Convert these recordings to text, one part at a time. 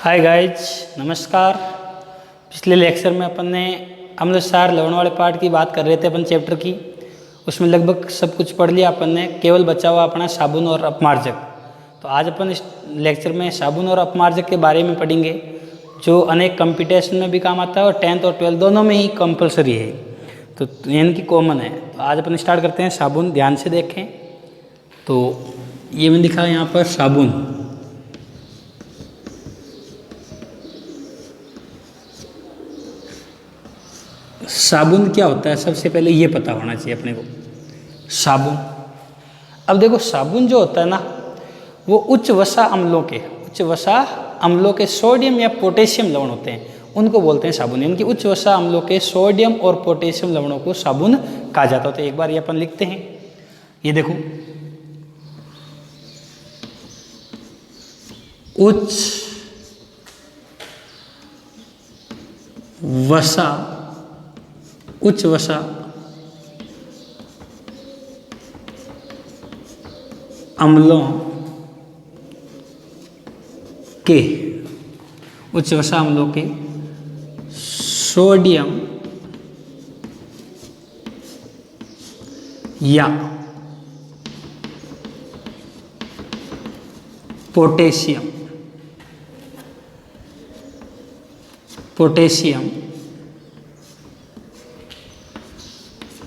Hi guys, नमस्कार। पिछले lecture में अपन ने अम्ल क्षार लवण वाले पार्ट की बात कर रहे थे अपन चैप्टर की। उसमें लगभग सब कुछ पढ़ लिया अपन ने, केवल बचा हुआ अपना साबुन और अपमार्जक। तो आज अपन इस लेक्चर में साबुन और अपमार्जक के बारे में पढ़ेंगे, जो अनेक कंपटीशन में भी काम आता है और 10th और 12th दोनों में ही कंपलसरी है, तो इनकी कॉमन है। तो आज अपन स्टार्ट करते हैं साबुन। ध्यान से देखें तो ये मैंने लिखा है यहाँ पर साबुन। साबुन क्या होता है, सबसे पहले ये पता होना चाहिए अपने को। साबुन, अब देखो साबुन जो होता है ना, वो उच्च वसा अम्लों के सोडियम या पोटेशियम लवण होते हैं, उनको बोलते हैं साबुन। यानी कि उच्च वसा अम्लों के सोडियम और पोटेशियम लवणों को साबुन कहा जाता है। तो एक बार ये अपन लिखते हैं, ये देखो, उच्च वसा अम्लों के सोडियम या पोटेशियम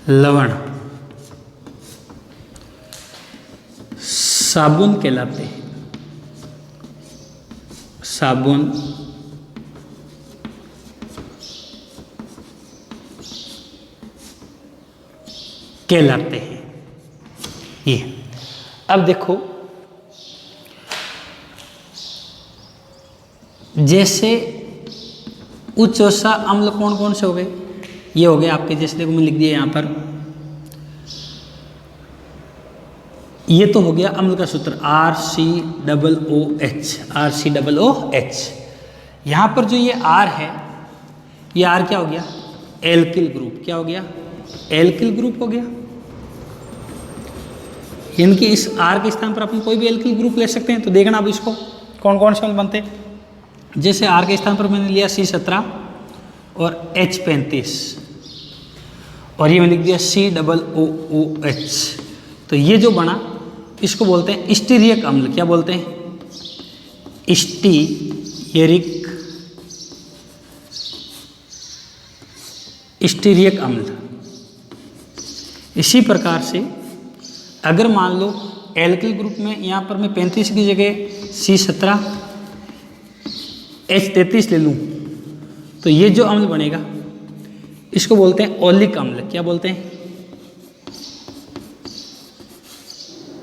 लवण साबुन कहलाते हैं। साबुन कहलाते हैं ये। अब देखो, जैसे उच्च वसा अम्ल कौन कौन से हो गए, ये हो गए आपके, जैसे देखो मैं लिख दिया यहाँ पर, ये तो हो गया अम्ल का सूत्र RCOOH। यहाँ पर जो ये R है, ये R क्या हो गया, एल्किल ग्रुप। क्या हो गया, एल्किल ग्रुप हो गया। यानी कि इस R के स्थान पर अपन कोई भी एल्किल ग्रुप ले सकते हैं। तो देखना अब इसको कौन कौन से अम्ल बनते हैं। जैसे R के स्थान पर मैंने लिया C17 और H35, और ये मैंने लिख दिया COOH। तो ये जो बना, इसको बोलते हैं स्टीरिक अम्ल। क्या बोलते हैं, स्टीरिक अम्ल। इसी प्रकार से अगर मान लो एल्किल ग्रुप में यहाँ पर मैं 35 की जगह C17 H33 ले लूँ, तो ये जो अम्ल बनेगा इसको बोलते हैं ओलिक अम्ल। क्या बोलते हैं,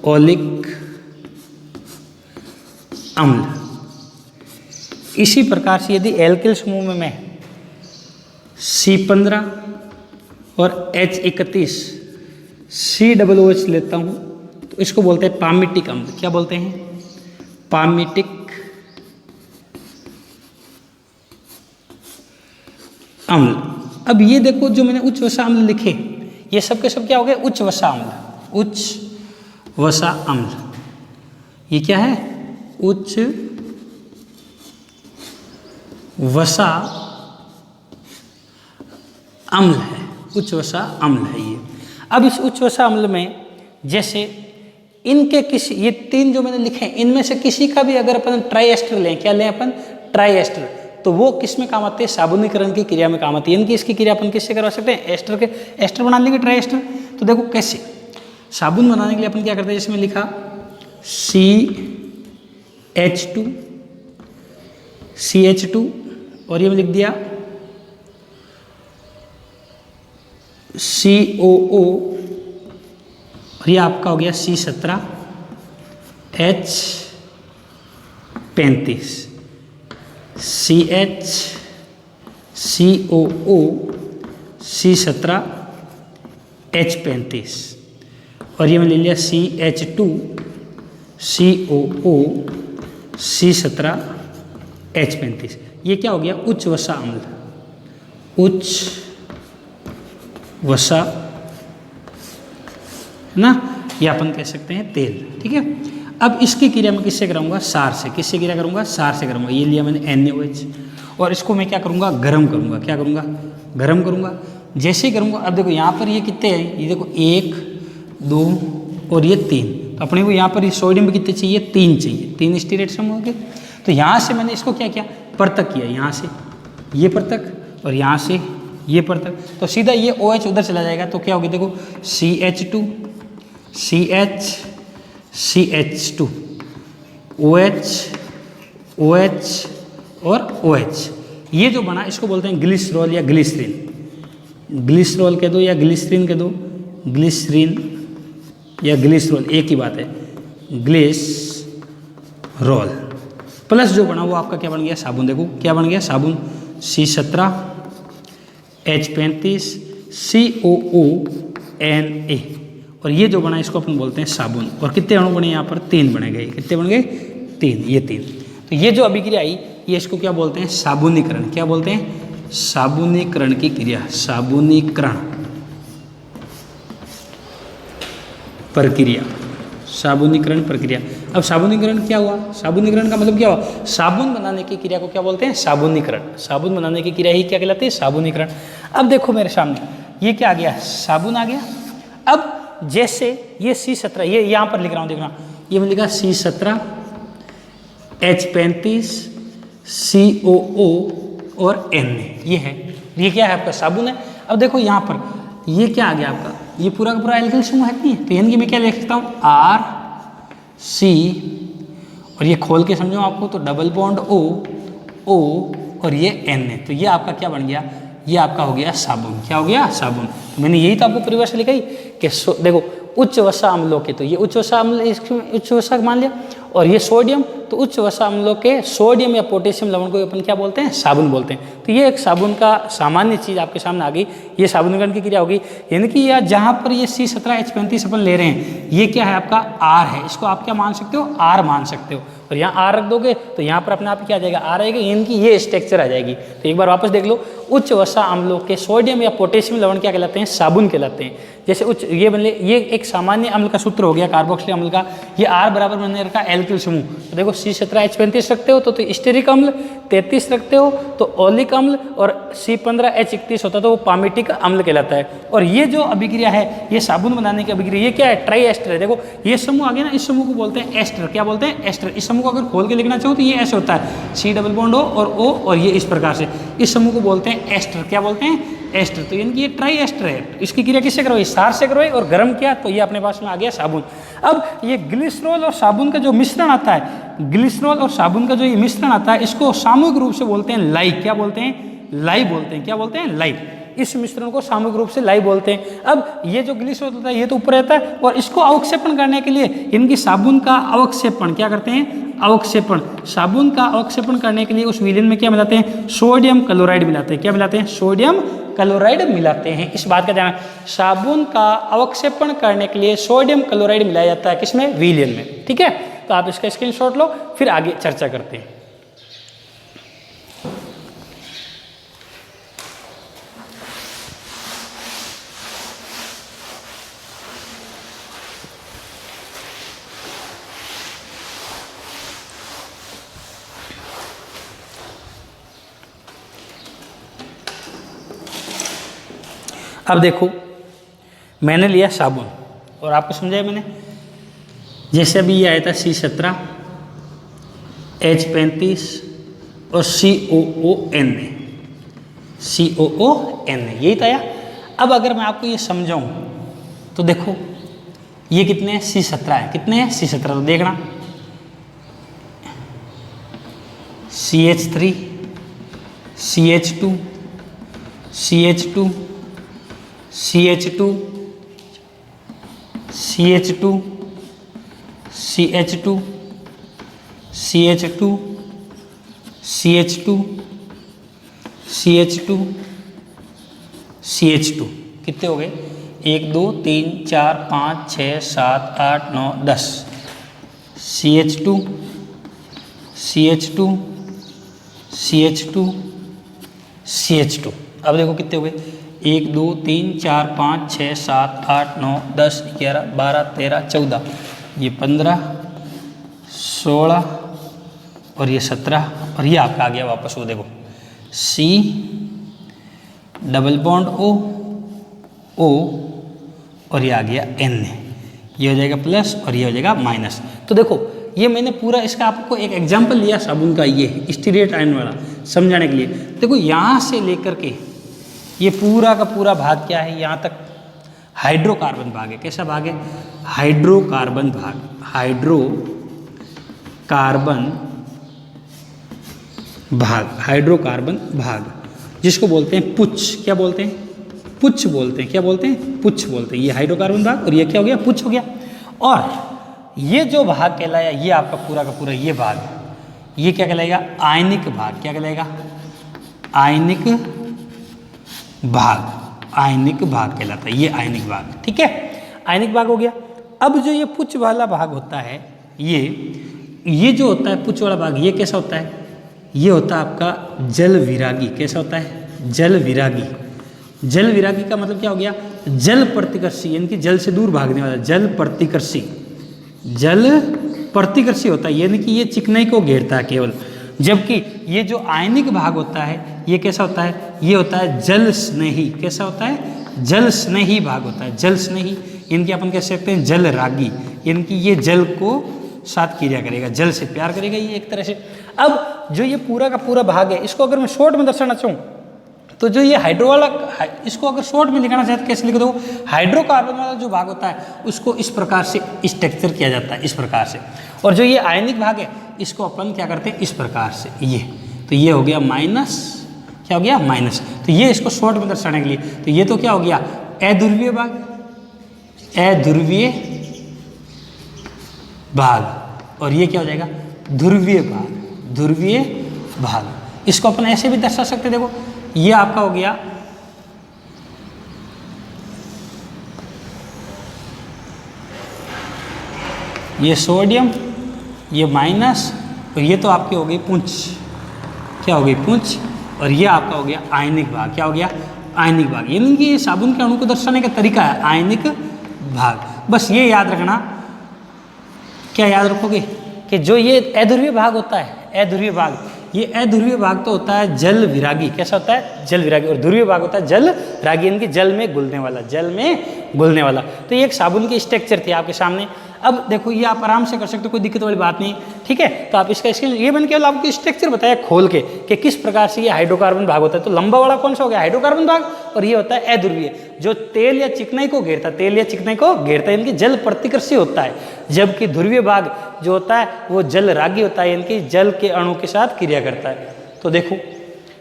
ओलिक अम्ल। इसी प्रकार से यदि एल्किल समूह में मैं C15 और H31 COOH लेता हूँ, तो इसको बोलते हैं पामिटिक अम्ल। क्या बोलते हैं, पामिटिक अम्ल। अब ये देखो, जो मैंने उच्च वसा अम्ल लिखे, ये सब के सब क्या हो गए, उच्च वसा अम्ल। उच्च वसा अम्ल, ये क्या है, उच्च वसा अम्ल है, उच्च वसा अम्ल है ये। अब इस उच्च वसा अम्ल में जैसे इनके किसी, ये तीन जो मैंने लिखे हैं, इनमें से किसी का भी अगर अपन ट्राई एस्टर लें, क्या लें अपन, ट्राई एस्टर, तो वो किस में काम आते हैं, साबुनीकरण की क्रिया में काम आती है। इनकी इसकी क्रिया अपन किससे करवा सकते हैं, एस्टर बना लेंगे, ट्राई एस्टर। तो देखो कैसे, साबुन बनाने के लिए अपन क्या करते हैं, जिसमें लिखा CH2 और ये मैं लिख दिया COO, और ये आपका हो गया C17 H35 CH COO C17 H35, और ये मैं ले लिया CH2 COO C17 H35। ये क्या हो गया, उच्च वसा अम्ल, उच्च वसा ना, या अपन कह सकते हैं तेल। ठीक है। अब इसकी क्रिया मैं किससे कराऊंगा? सार से। किससे क्रिया करूंगा? सार से करूंगा। ये लिया मैंने NaOH और इसको मैं क्या करूंगा? गर्म करूंगा। क्या करूंगा? गर्म करूंगा। जैसे ही करूंगा, अब देखो यहाँ पर ये कितने हैं? ये देखो 1 2 और ये 3। तो अपने को यहाँ पर ये सोडियम भी कितने चाहिए? 3 चाहिए। 3 स्टीरेट समूह हो गए। तो यहाँ से मैंने इसको क्या किया? पृथक किया। यहाँ से ये पृथक और यहाँ से ये पृथक, तो सीधा ये OH उधर चला जाएगा। तो क्या होगी? देखो CH2 CH CH2 OH OH और OH। ये जो बना इसको बोलते हैं ग्लिसरॉल या ग्लिसरीन। ग्लिसरॉल कह दो या ग्लिसरीन कह दो, ग्लिसरीन या ग्लिसरॉल एक ही बात है। ग्लिसरॉल प्लस जो बना वो आपका क्या बन गया? साबुन। देखो क्या बन गया? साबुन C17 H35 COONA। और ये जो बना इसको अपन बोलते हैं साबुन। और कितने अणु बने यहाँ पर? 3 बने गए। कितने बन गए? 3। ये 3। तो ये जो अभिक्रिया आई ये इसको क्या बोलते हैं? साबुनीकरण। क्या बोलते हैं? साबुनीकरण की क्रिया। साबुनीकरण प्रक्रिया। साबुनीकरण प्रक्रिया। अब साबुनीकरण क्या हुआ? साबुनीकरण का मतलब क्या हुआ? साबुन बनाने की क्रिया को क्या बोलते हैं? साबुनीकरण। साबुन बनाने की क्रिया ही क्या कहलाती है? साबुनीकरण। अब देखो मेरे सामने ये क्या आ गया? साबुन आ गया। अब जैसे ये C17, ये यहाँ पर लिख रहा हूँ, देखना ये मैं लिखा C17 H35 COO और Na। ये है, ये क्या है? आपका साबुन है। अब देखो यहाँ पर ये क्या आ गया आपका? ये पूरा का पूरा एल्किल समूह है नहीं? तो यानी कि मैं क्या लिख सकता हूँ? RC और ये खोल के समझो आपको, तो डबल बॉन्ड O और ये Na। तो ये आपका क्या बन गया? ये आपका हो गया साबुन। क्या हो गया? साबुन। तो मैंने यही तो आपको परिभाषा लिखाई कि देखो उच्च वसा अम्लों के, तो ये उच्च वसा अम्ल, इसमें उच्च वसा मान लिया, और ये सोडियम, तो उच्च वसा अम्लों के सोडियम या पोटेशियम लवण को अपन क्या बोलते हैं? साबुन बोलते हैं। तो ये एक साबुन का सामान्य चीज़ आपके सामने आ गई। ये साबुनीकरण की क्रिया होगी। यानी कि यह जहाँ पर ये C17 H35 अपन ले रहे हैं, ये क्या है? आपका R है। इसको आप क्या मान सकते हो? R मान सकते हो। और यहाँ R रख दोगे तो यहाँ पर अपने आप क्या आ जाएगा? R आएगा। यानी कि ये स्ट्रक्चर आ जाएगी। तो एक बार वापस देख लो, उच्च वसा अम्लों के सोडियम या पोटेशियम लवण क्या कहलाते हैं? साबुन कहलाते हैं। जैसे उच्च ये बन ये एक सामान्य अम्ल का सूत्र हो गया कार्बोक्सिलिक अम्ल का। ये R बराबर बनने रखा एल्किल समूह। तो देखो C17 H35 रखते हो तो स्टेरिक अम्ल, 33 रखते हो तो ओलिक अम्ल, और C15 H31 होता है तो वो पामिटिक अम्ल कहलाता है। और ये जो अभिक्रिया है, ये साबुन बनाने की अभिक्रिया, ये क्या है? ट्राई एस्टर है। देखो ये समूह आ गया ना, इस समूह को बोलते हैं एस्टर। क्या बोलते हैं? एस्टर। इस समूह को अगर खोल के लिखना चाहो तो ये ऐसे होता है, C डबल बॉन्ड O और O, और ये इस प्रकार से। इस समूह को बोलते हैं एस्टर। क्या बोलते हैं? एस्टर। तो यानी कि ये ट्राई एस्टर है। इसकी क्रिया किससे करवाई? सार से करवाई और गर्म किया, तो ये अपने पास में आ गया साबुन। अब ये ग्लिसरॉल और साबुन का जो मिश्रण आता है, ग्लिसरॉल और साबुन का जो ये मिश्रण आता है, इसको सामूहिक रूप से बोलते हैं लाई। क्या बोलते हैं? लाई बोलते हैं। क्या बोलते हैं? लाई। इस मिश्रण को सामूहिक रूप से लाई बोलते हैं। अब ये जो ग्लिसरॉल होता है ये तो ऊपर रहता है, और इसको अवक्षेपण करने के लिए इनकी साबुन का अवक्षेपण क्या करते हैं? अवक्षेपण। साबुन का अवक्षेपण करने के लिए उस विलयन में क्या मिलाते हैं? सोडियम क्लोराइड मिलाते हैं। क्या मिलाते हैं? सोडियम क्लोराइड मिलाते हैं। इस बात का ध्यान। साबुन का अवक्षेपण करने के लिए सोडियम क्लोराइड मिलाया जाता है। किसमें? विलयन में। ठीक है, तो आप इसका स्क्रीनशॉट लो, फिर आगे चर्चा करते हैं। अब देखो मैंने लिया साबुन और आपको समझाया मैंने, जैसे अभी ये आया था C17 H35 और COONA, यही था या? अब अगर मैं आपको ये समझाऊं तो देखो ये कितने हैं? C17 है। कितने हैं? C17। तो देखना CH3 CH2 CH2 CH2 CH2 CH2 CH2 CH2 CH2 CH2 कितने हो गए? 1 2 3 4 5 6 7 8 9 10। CH2 CH2 CH2 CH2। अब देखो कितने हो गए? 1 2 3 4 5 6 7 8 9 10 11 12 13 14, ये 15 16 और ये 17 और ये आपका आ गया वापस वो देखो C डबल बॉन्ड O और ये आ गया N, ये हो जाएगा प्लस और ये हो जाएगा माइनस। तो देखो ये मैंने पूरा इसका आपको एक एग्जाम्पल लिया साबुन का, ये स्टीरियट आयन वाला समझाने के लिए। देखो यहाँ से लेकर के ये पूरा का पूरा भाग क्या है, यहाँ तक हाइड्रोकार्बन भाग है। कैसा भाग है? हाइड्रोकार्बन भाग, हाइड्रोकार्बन भाग, हाइड्रोकार्बन भाग जिसको बोलते हैं पुच्छ। क्या बोलते हैं? पुच्छ बोलते हैं। क्या बोलते हैं? पुच्छ बोलते हैं। ये हाइड्रोकार्बन भाग और ये क्या हो गया? पुच्छ हो गया। और ये जो भाग कहलाया, ये आपका पूरा का पूरा ये भाग, ये क्या कहलाएगा? आयनिक भाग। क्या कहलाएगा? आयनिक भाग, आयनिक भाग कहलाता है ये आयनिक भाग। ठीक है, आयनिक भाग हो गया। अब जो ये पुच्छ वाला भाग होता है, ये जो होता है पुच्छ वाला भाग, ये कैसा होता है? ये होता है आपका जल विरागी। कैसा होता है? जल विरागी। जल विरागी का मतलब क्या हो गया? जल प्रतिकर्षी, यानी कि जल से दूर भागने वाला, जल प्रतिकर्षी। जल प्रतिकर्षी होता है, यानी कि ये चिकनाई को घेरता है केवल। जबकि ये जो आयनिक भाग होता है, ये कैसा होता है? ये होता है जल स्नेही। कैसा होता है? जल स्नेही भाग होता है, जल स्नेही। इनकी अपन कह सकते हैं जल रागी, यानी कि ये जल को साथ क्रिया करेगा, जल से प्यार करेगा ये एक तरह से। अब जो ये पूरा का पूरा भाग है, इसको अगर मैं शॉर्ट में दर्शाना चाहूँ तो जो ये हाइड्रो वाला, इसको अगर शॉर्ट में लिखना चाहते कैसे लिख दो? हाइड्रोकार्बन वाला जो भाग होता है उसको इस प्रकार से स्ट्रक्चर किया जाता है, इस प्रकार से। और जो ये आयनिक भाग है इसको अपन क्या करते हैं? इस प्रकार से। ये तो ये हो गया माइनस, क्या हो गया? माइनस। तो ये इसको शॉर्ट में दर्शाने के लिए, तो ये तो क्या हो गया? अध्रुवीय भाग, अध्रुवीय भाग। और ये क्या हो जाएगा? ध्रुवीय भाग, ध्रुवीय भाग। इसको अपन ऐसे भी दर्शा सकते हैं। देखो ये आपका हो गया ये सोडियम, ये माइनस, और ये तो आपकी हो गई पुंछ। क्या हो गई? पुंछ। और ये आपका हो गया आयनिक भाग। क्या हो गया? आयनिक भाग। यानी कि ये साबुन के अणु को दर्शाने का तरीका है आयनिक भाग। बस ये याद रखना। क्या याद रखोगे? कि जो ये अध्रुवीय भाग होता है, अध्रुवीय भाग, ये अध्रुवीय भाग तो होता है जल विरागी। कैसा होता है? जल विरागी। और ध्रुवीय भाग होता है जल रागी, यानी कि जल में घुलने वाला, जल में घुलने वाला। तो ये एक साबुन की स्ट्रक्चर थी आपके सामने। अब देखो ये आप आराम से कर सकते हो, कोई दिक्कत वाली बात नहीं। ठीक है, तो आप इसका ये मैंने केवल आपको स्ट्रक्चर बताया खोल के कि किस प्रकार से ये हाइड्रोकार्बन भाग होता है। तो लंबा वाला कौन सा हो गया? हाइड्रोकार्बन भाग। और ये होता है अध्रुवीय, जो तेल या चिकनाई को घेरता है, तेल या चिकनाई को घेरता है, यानी कि जल प्रतिकर्षी होता है। जबकि ध्रुवीय भाग जो होता है वो जल रागी होता है, यानी कि जल के अणु के साथ क्रिया करता है। तो देखो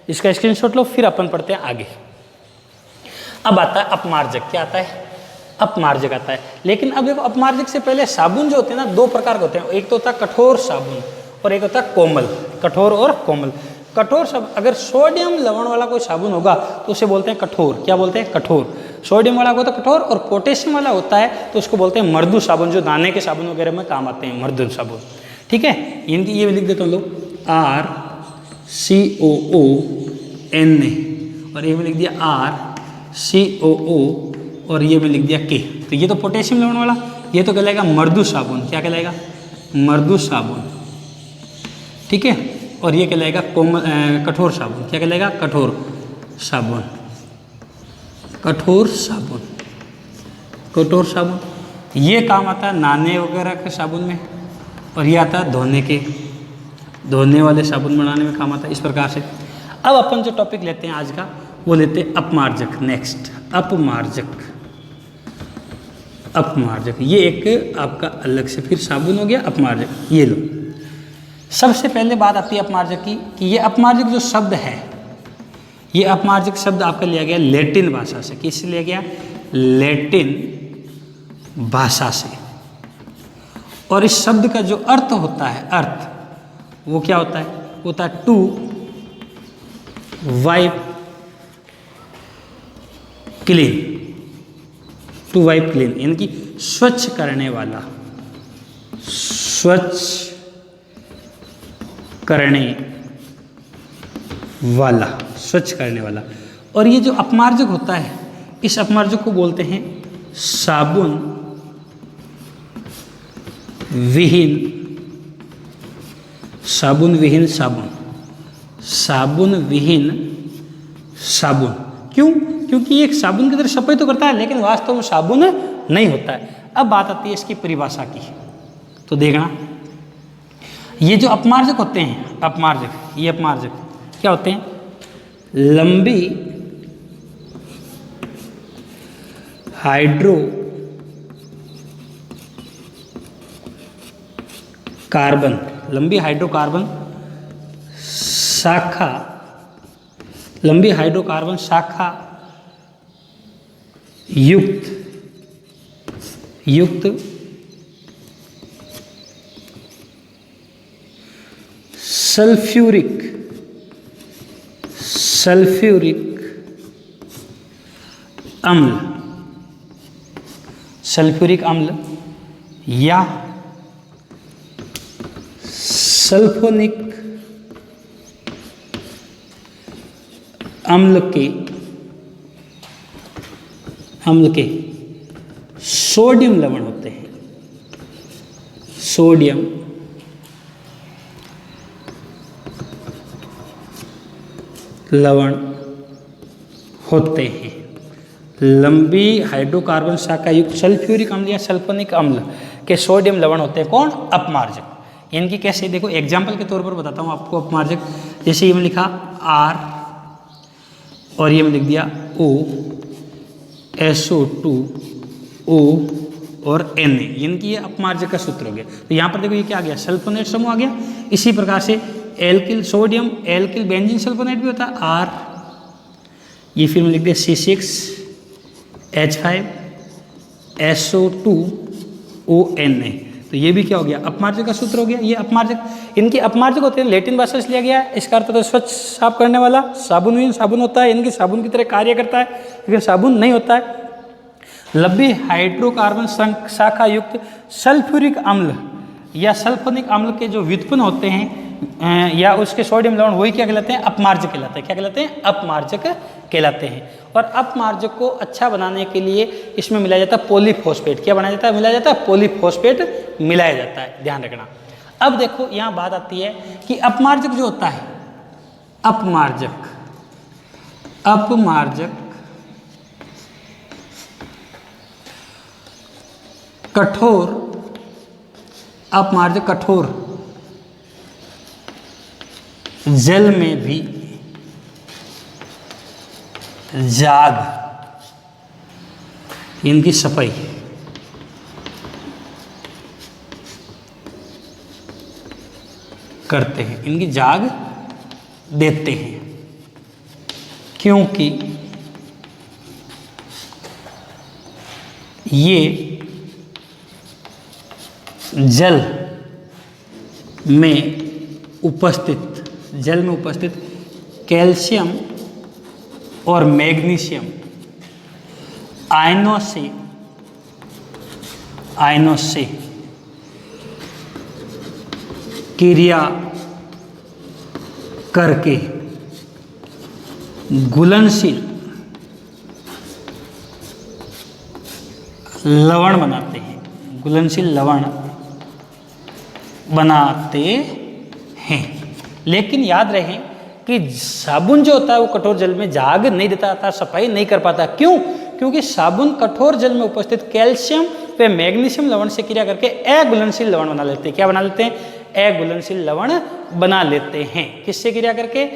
इसका स्क्रीनशॉट लो, फिर अपन पढ़ते हैं आगे। अब आता है अपमार्जक। क्या आता है? अपमार्जक आता है। लेकिन अब देखो अपमार्जक से पहले साबुन जो होते हैं ना, दो प्रकार के होते हैं। एक तो होता है कठोर साबुन और एक होता है कोमल। कठोर और कोमल। कठोर साबुन, अगर सोडियम लवण वाला कोई साबुन होगा तो उसे बोलते हैं कठोर। क्या बोलते हैं? कठोर। सोडियम वाला होता है कठोर, और पोटेशियम वाला होता है तो उसको बोलते हैं मृदु साबुन, जो दाने के साबुन वगैरह में काम आते हैं, मृदु साबुन। ठीक है, इनकी ये लिख देता हूँ लोग, RCOONA, और ये में लिख दिया RCOO, और ये में लिख दिया K। तो ये तो पोटेशियम लवण वाला, ये तो कहलाएगा मृदु साबुन। क्या कहलाएगा? मृदु साबुन। ठीक है, और ये कहलाएगा कठोर साबुन। क्या कहलाएगा? कठोर साबुन। कठोर साबुन, कठोर साबुन। ये काम आता है नहाने वगैरह के साबुन में, और ये आता है धोने वाले साबुन बनाने में काम आता है, इस प्रकार से। अब अपन जो टॉपिक लेते हैं आज का, वो लेते हैं अपमार्जक। नेक्स्ट अपमार्जक। अपमार्जक ये एक आपका अलग से फिर साबुन हो गया अपमार्जक। ये लो, सबसे पहले बात आती है अपमार्जक की, कि ये अपमार्जक जो शब्द है, ये अपमार्जक शब्द आपका लिया गया लैटिन भाषा से। किससे लिया गया? लैटिन भाषा से। और इस शब्द का जो अर्थ होता है, अर्थ वो क्या होता है? होता है to wipe clean. To wipe clean, यानी कि स्वच्छ करने वाला, स्वच्छ करने वाला, स्वच्छ करने वाला। और ये जो अपमार्जक होता है, इस अपमार्जक को बोलते हैं साबुन विहीन साबुन विहीन साबुन, साबुन विहीन साबुन। क्यों? क्योंकि ये एक साबुन की तरह सफाई तो करता है लेकिन वास्तव में साबुन नहीं होता है। अब बात आती है इसकी परिभाषा की, तो देखना ये जो अपमार्जक होते हैं, अपमार्जक, ये अपमार्जक क्या होते हैं? लंबी हाइड्रो कार्बन, लंबी हाइड्रोकार्बन शाखा, लंबी हाइड्रोकार्बन शाखा युक्त सल्फ्यूरिक अम्ल, सल्फ्यूरिक अम्ल या सल्फोनिक अम्ल के सोडियम लवण होते हैं, सोडियम लवण होते हैं। लंबी हाइड्रोकार्बन शाखा युक्त सल्फ्यूरिक अम्ल या सल्फोनिक अम्ल के सोडियम लवण होते हैं कौन? अपमार्जक। इनकी कैसे, देखो एग्जाम्पल के तौर पर बताता हूँ आपको अपमार्जक। जैसे ये मैं लिखा R और ये मैं लिख दिया O, SO2 O और Na, इनकी ये अपमार्जक का सूत्र हो गया। तो यहाँ पर देखो ये क्या आ गया? सल्फोनेट समूह आ गया। इसी प्रकार से alkyl sodium alkyl benzene sulphonate भी होता है R, ये फिर मैं लिख दिया C6H5SO2ONA, तो ये भी क्या हो गया? अपमार्जक का सूत्र हो गया। ये अपमार्जक, इनके अपमार्जक होते हैं, लेटिन भाषा से लिया गया है। इसका अर्थ होता है स्वच्छ साफ करने वाला, साबुन साबुन होता है, इनकी साबुन की तरह कार्य करता है लेकिन साबुन नहीं होता है। लंबी हाइड्रोकार्बन शाखा युक्त सल्फ्यूरिक अम्ल या सल्फोनिक अम्ल के जो व्युत्पन्न होते हैं या उसके सोडियम लवण, वही क्या कहलाते हैं? अपमार्जक कहलाते हैं। क्या कहलाते हैं? अपमार्जक कहलाते हैं। और अपमार्जक को अच्छा बनाने के लिए इसमें मिलाया जाता है पॉलीफॉस्फेट। क्या बनाया जाता है? मिलाया जाता है पॉलीफॉस्फेट मिलाया जाता है, ध्यान रखना। अब देखो यहाँ बात आती है कि अपमार्जक जो होता है, अपमार्जक कठोर, अपमार्जक कठोर जल में भी जाग, इनकी सफाई करते हैं, इनकी जाग देते हैं, क्योंकि ये जल में उपस्थित कैल्शियम और मैग्नीशियम आयनों से क्रिया करके घुलनशील लवण बनाते हैं, घुलनशील लवण बनाते हैं। लेकिन याद रहे कि साबुन जो होता है वो कठोर जल में जाग नहीं देता था, सफाई नहीं कर पाता। क्यों? क्योंकि साबुन कठोर जल में उपस्थित कैल्शियम व मैग्नीशियम लवण से क्रिया करके अघुलनशील लवण बना लेते हैं। क्या बना लेते हैं? अघुलनशील लवण बना लेते हैं। किससे क्रिया करके?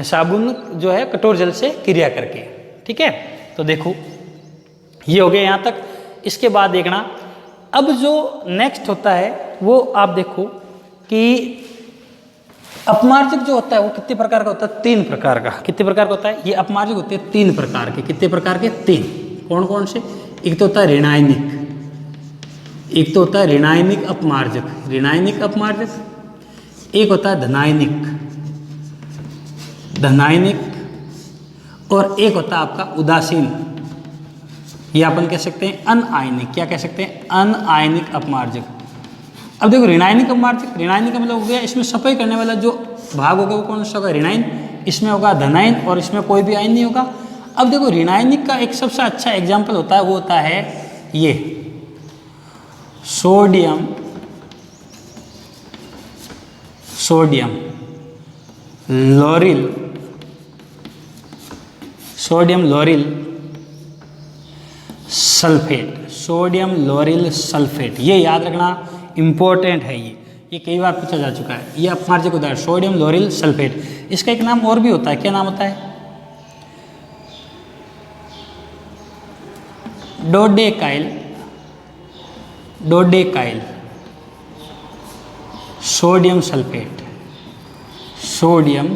साबुन जो है कठोर जल से क्रिया करके। ठीक है, तो देखो ये हो गया यहाँ तक। इसके बाद देखना, अब जो नेक्स्ट होता है वो आप देखो कि अपमार्जक जो होता है वो कितने प्रकार का होता है? 3 प्रकार का। कितने प्रकार का होता है? ये अपमार्जक होते हैं 3 प्रकार के। कितने प्रकार के? 3। कौन कौन से? एक तो होता है ऋणायनिक, एक तो होता है ऋणायनिक अपमार्जक, ऋणायनिक अपमार्जक। एक होता है धनायनिक, और एक होता है आपका उदासीन, या अपन कह सकते हैं अनआयनिक। क्या कह सकते हैं? अनआयनिक अपमार्जक। अब देखो ऋणायनिक अपमार्जक, ऋणायनिक का मतलब हो गया इसमें सफाई करने वाला जो भाग होगा वो कौन सा होगा? ऋणायन। इसमें होगा धनायन और इसमें कोई भी आयन नहीं होगा। अब देखो ऋणायनिक का एक सबसे अच्छा एग्जाम्पल होता है, वो होता है ये sodium lauryl, sodium lauryl sulphate, sodium lauryl sulphate, ये याद रखना इंपॉर्टेंट है। ये कई बार पूछा जा चुका है। ये अपमार्जक उदाहरण सोडियम लोरिल सल्फेट। इसका एक नाम और भी होता है, क्या नाम होता है? Dodecyl, dodecyl sodium sulphate, sodium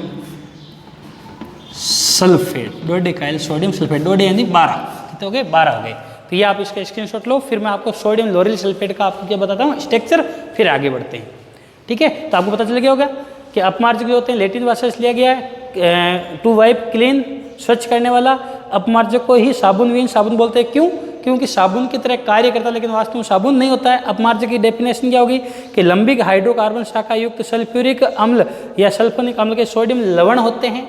sulphate, dodecyl sodium sulphate. डोडे यानी 12, कितने हो गए? 12 हो गए। तो ये आप इसका स्क्रीनशॉट लो, फिर मैं आपको सोडियम लोरिल सल्फेट का आपको क्या बताता हूँ स्ट्रक्चर, फिर आगे बढ़ते हैं। ठीक है, तो आपको पता चल गया होगा कि अपमार्जक जो होते हैं लैटिन भाषा से लिया गया है, टू वाइप क्लीन, स्वच्छ करने वाला। अपमार्जक को ही साबुन विहीन साबुन बोलते हैं। क्यों? क्योंकि साबुन की तरह कार्य करता है लेकिन वास्तव में साबुन नहीं होता है। अपमार्जक की डेफिनेशन क्या होगी कि लंबिक हाइड्रोकार्बन शाखा युक्त सल्फ्यूरिक अम्ल या सल्फोनिक अम्ल के सोडियम लवण होते हैं।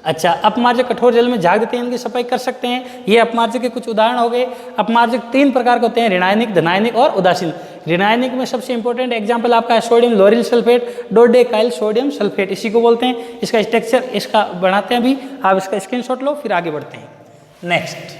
अच्छा, अपमार्जक कठोर जल में झाग देते हैं, इनकी सफाई कर सकते हैं। ये अपमार्जक के कुछ उदाहरण हो गए। अपमार्जक 3 प्रकार के होते हैं, ऋणायनिक, धनायनिक और उदासीन। ऋणायनिक में सबसे इंपॉर्टेंट एग्जांपल आपका है sodium lauryl sulphate, dodecyl sodium sulphate, इसी को बोलते हैं। इसका स्ट्रक्चर इसका बनाते हैं अभी, आप इसका स्क्रीनशॉट लो, फिर आगे बढ़ते हैं। नेक्स्ट,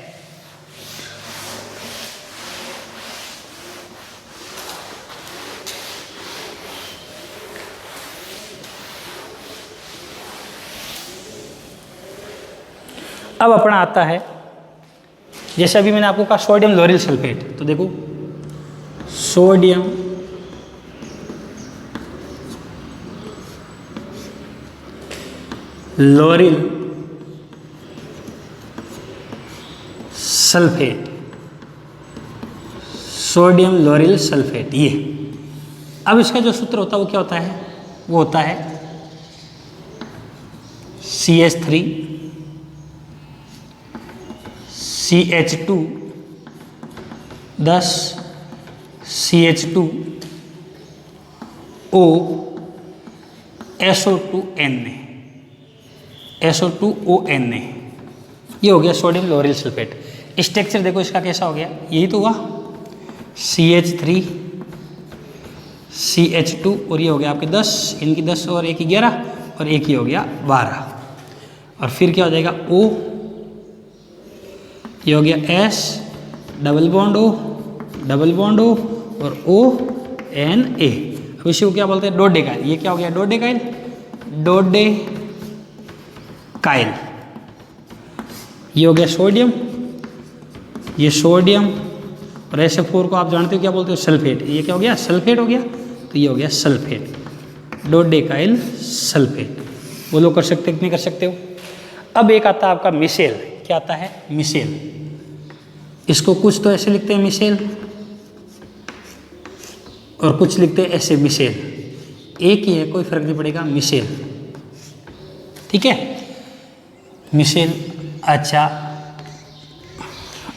अब अपना आता है, जैसे अभी मैंने आपको कहा सोडियम लोरिल सल्फेट, तो देखो sodium lauryl sulphate, sodium lauryl sulphate, ये। अब इसका जो सूत्र होता है वो क्या होता है? वो होता है CH3 CH2 10 CH2 O SO2Na, SO2ONa, ये हो गया सोडियम लोरिल सल्फेट। स्ट्रक्चर देखो इसका कैसा हो गया, यही तो हुआ CH3 CH2 और ये हो गया आपके 10, इनकी 10 और एक 11 और एक ही हो गया 12, और फिर क्या हो जाएगा O, ये हो गया S, डबल बॉन्ड O और ONA। अब इसी को क्या बोलते हैं? डोडेकाइल। ये क्या हो गया? डोडेकाइल, डोडेकाइल। ये हो गया सोडियम, ये सोडियम, और SF4 को आप जानते हो क्या बोलते हो? सल्फेट। ये क्या हो गया? सल्फेट हो गया, तो ये हो गया सल्फेट, डोडेकाइल सल्फेट। बोलो कर सकते कि नहीं कर सकते हो? अब एक आता है आपका मिसेल। क्या आता है? मिसेल। इसको कुछ तो ऐसे लिखते हैं मिसेल और कुछ लिखते हैं ऐसे मिसेल, एक ही है, कोई फर्क नहीं पड़ेगा, मिसेल। ठीक है, मिसेल। अच्छा,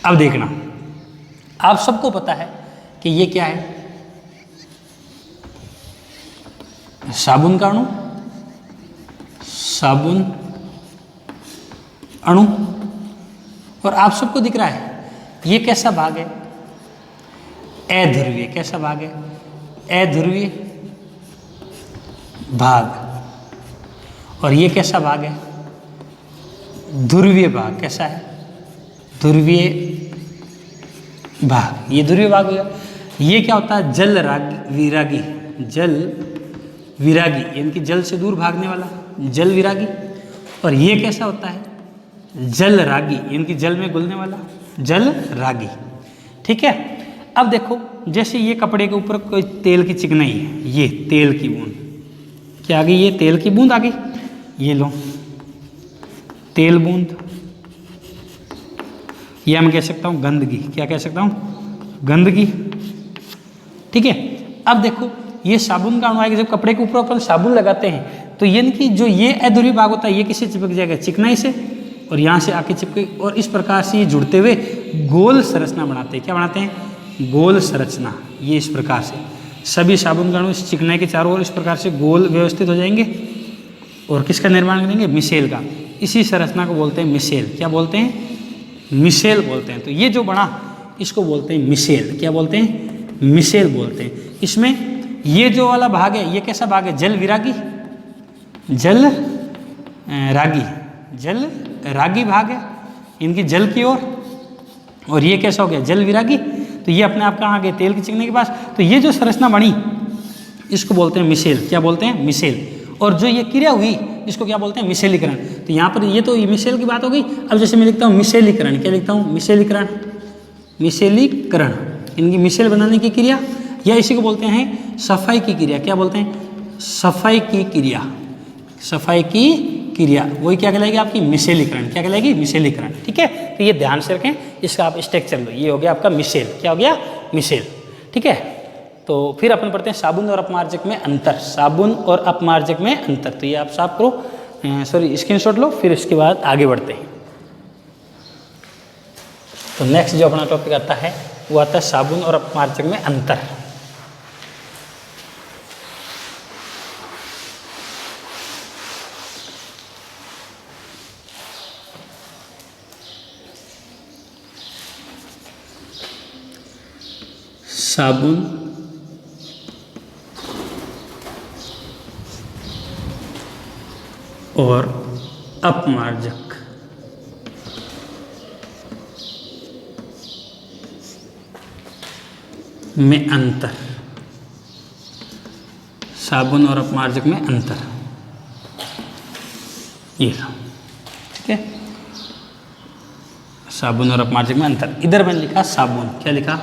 अब देखना, आप सबको पता है कि ये क्या है? साबुन का अणु, साबुन अणु, और आप सबको दिख रहा है ये कैसा भाग है? अध्रुवीय। कैसा भाग है? अध्रुवीय भाग। और ये कैसा भाग है? ध्रुवीय भाग। कैसा है? ध्रुवीय भाग। ये ध्रुवीय भाग हो गया। ये क्या होता है? जल विरागी, जल विरागी, यानी कि जल से दूर भागने वाला, जल विरागी। और ये कैसा होता है? जल रागी, यानी कि जल में घुलने वाला, जल रागी। ठीक है, अब देखो, जैसे ये कपड़े के ऊपर कोई तेल की चिकनाई है, ये तेल की बूंद क्या आ गई? ये तेल की बूंद आ गई। ये लो तेल बूंद, ये मैं कह सकता हूँ गंदगी। क्या कह सकता हूँ? गंदगी। ठीक है, अब देखो ये साबुन का अणु आएगा, जब कपड़े के ऊपर अपन साबुन लगाते हैं तो यानी कि जो ये अध्रुवीय भाग होता है ये किससे चिपक जाएगा? चिकनाई से, और यहाँ से आके चिपके, और इस प्रकार से ये जुड़ते हुए गोल संरचना बनाते हैं। क्या बनाते हैं? गोल संरचना। ये इस प्रकार से सभी साबुन का अणु इस चिकनाई के चारों ओर इस प्रकार से गोल व्यवस्थित हो जाएंगे, और किसका निर्माण करेंगे? मिसेल का। इसी संरचना को बोलते हैं मिसेल। क्या बोलते हैं? मिसेल बोलते हैं। तो ये जो बना इसको बोलते हैं मिसेल। क्या बोलते हैं? मिसेल बोलते हैं। इसमें ये जो वाला भाग है ये कैसा भाग है? जल विरागी, जल रागी, जल रागी भाग है इनकी जल की ओर, और ये कैसा हो गया जल विरागी। तो ये अपने आप कहाँ आ गए तेल के चिकने के पास। तो ये जो संरचना बनी इसको बोलते हैं मिसेल। क्या बोलते हैं? मिसेल। और जो ये क्रिया हुई इसको क्या बोलते हैं? मिसेलीकरण। तो यहाँ पर ये तो मिसेल की बात हो गई। अब जैसे मैं लिखता हूँ मिसेलीकरण, क्या लिखता हूँ? मिसेलीकरण, मिसेलीकरण इनकी मिसेल बनाने की क्रिया, या इसी को बोलते हैं सफाई की क्रिया। क्या बोलते हैं? सफाई की क्रिया। सफाई की क्रिया वही क्या कहलाएगी आपकी? मिसेलीकरण। क्या कहलाएगी? मिसेलीकरण। ठीक है, तो ये ध्यान से रखें, इसका आप स्ट्रक्चर लो। ये हो गया आपका मिसेल। क्या हो गया? मिसेल। ठीक है, तो फिर अपन पढ़ते हैं साबुन और अपमार्जक में अंतर। साबुन और अपमार्जक में अंतर, तो ये आप साफ करो, सॉरी स्क्रीनशॉट लो, फिर इसके बाद आगे बढ़ते हैं। तो नेक्स्ट जो अपना टॉपिक आता है वो आता है साबुन और अपमार्जक में अंतर। साबुन और अपमार्जक में अंतर। साबुन और अपमार्जक में अंतर, ये ठीक है। साबुन और अपमार्जक में अंतर। इधर मैंने लिखा साबुन, क्या लिखा?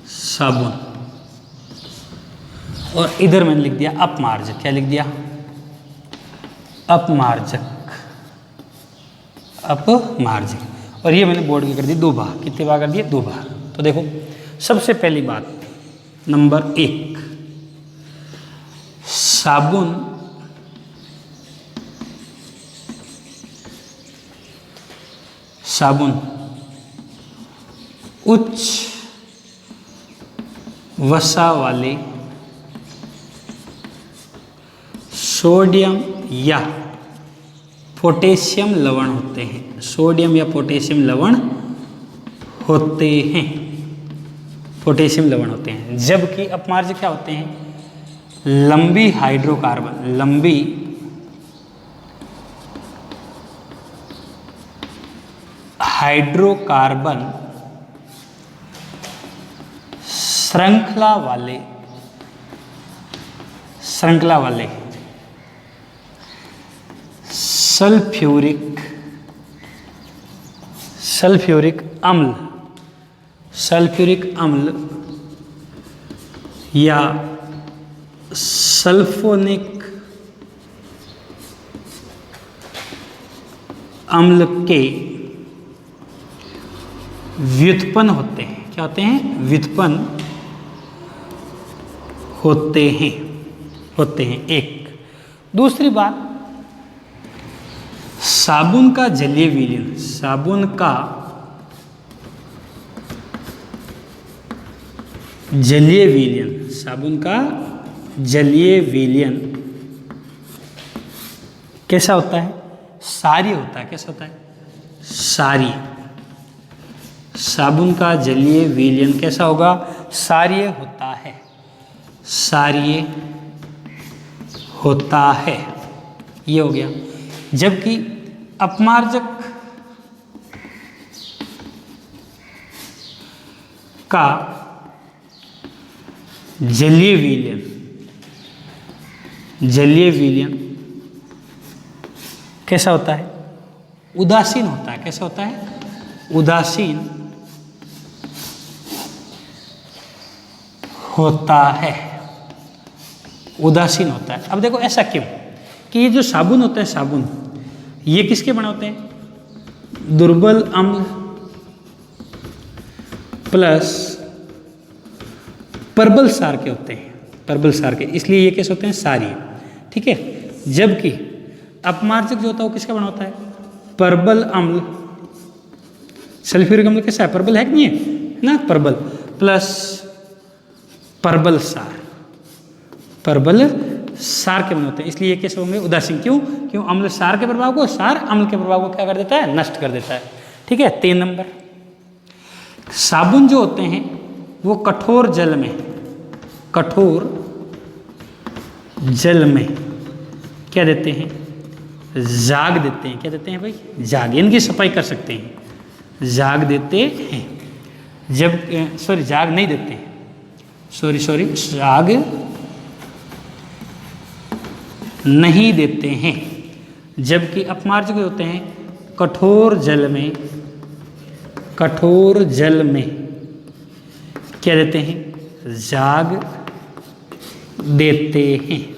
साबुन। और इधर मैंने लिख दिया अपमार्जक, क्या लिख दिया? अपमार्जक, अपमार्जक। और ये मैंने बोर्ड के कर दी 2 भाग। कितने भाग कर दिए? 2 भाग। तो देखो सबसे पहली बात नंबर 1, साबुन उच्च वसा वाले सोडियम या पोटेशियम लवण होते हैं। सोडियम या पोटेशियम लवण होते हैं, पोटेशियम लवण होते हैं। जबकि अपमार्जक क्या होते हैं? लंबी हाइड्रोकार्बन, लंबी हाइड्रोकार्बन श्रृंखला वाले सल्फ्यूरिक अम्ल या सल्फोनिक अम्ल के व्युत्पन्न होते हैं। क्या होते हैं? व्युत्पन्न होते हैं। एक दूसरी बात, साबुन का जलीय विलयन, साबुन का जलीय विलयन कैसा होता है? क्षारीय होता है। कैसा होता है? क्षारीय। साबुन का जलीय विलयन कैसा होगा? क्षारीय होता है, क्षारीय होता है। ये हो गया। जबकि अपमार्जक का जलीय विलयन कैसा होता है? उदासीन होता है। कैसा होता है? उदासीन होता है, उदासीन होता है। अब देखो ऐसा क्यों कि ये जो साबुन होता है, साबुन ये किसके बने होते हैं? दुर्बल अम्ल प्लस प्रबल क्षार के होते हैं, प्रबल क्षार के, इसलिए ये कैसे होते हैं? क्षारीय। ठीक है। जबकि अपमार्जक जो होता है वो किसका बना होता है? प्रबल अम्ल। सल्फ्यूरिक अम्ल कैसा है? प्रबल है कि नहीं है ना? प्रबल प्लस प्रबल क्षार, प्रबल क्षार के बने होते हैं, इसलिए ये कैसे होंगे? उदासीन। क्यों? अम्ल क्षार के प्रभाव को, क्षार अम्ल के प्रभाव को क्या कर देता है? नष्ट कर देता है। ठीक है। 3 नंबर, साबुन जो होते हैं वो कठोर जल में क्या देते हैं, जाग देते हैं। क्या देते हैं भाई, जाग, इनकी सफाई कर सकते हैं, जाग देते हैं। जब सॉरी जाग नहीं देते, सॉरी जाग नहीं देते हैं। जबकि अपमार्जक होते हैं कठोर जल में, कठोर जल में क्या देते हैं, जाग देते हैं।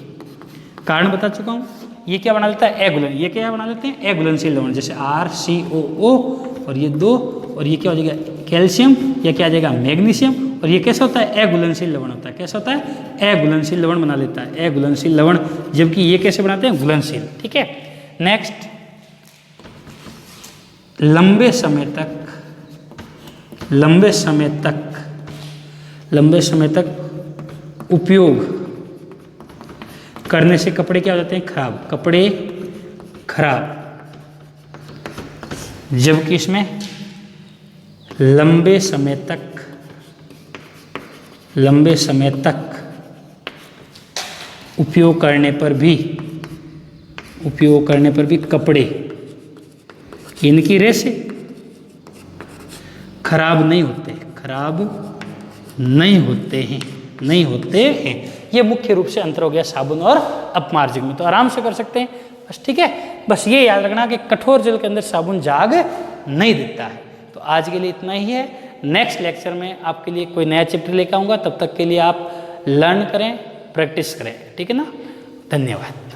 कारण बता चुका हूं। ये क्या बना लेता है, एगुलन, ये क्या बना लेते हैं, एगुलनशील लवण, जैसे RCOO, और ये 2, और ये क्या हो जाएगा कैल्शियम, या क्या आ जाएगा मैग्नीशियम, और ये कैसा होता है, एगुलनशील लवण होता है। कैसा होता है, एगुलनशील लवण बना लेता है, एगुलनशील लवण। जबकि ये कैसे बनाते हैं, घुलनशील। ठीक है। नेक्स्ट, लंबे समय तक उपयोग करने से कपड़े क्या हो जाते हैं, खराब, कपड़े खराब। जबकि इसमें लंबे समय तक उपयोग करने पर भी कपड़े, इनकी रेसे खराब नहीं होते हैं। ये मुख्य रूप से अंतर हो गया साबुन और अपमार्जक में। तो आराम से कर सकते हैं बस। ठीक है, बस ये याद रखना कि कठोर जल के अंदर साबुन जाग नहीं देता है। तो आज के लिए इतना ही है। नेक्स्ट लेक्चर में आपके लिए कोई नया चैप्टर लेकर आऊँगा। तब तक के लिए आप लर्न करें, प्रैक्टिस करें। ठीक है ना, धन्यवाद।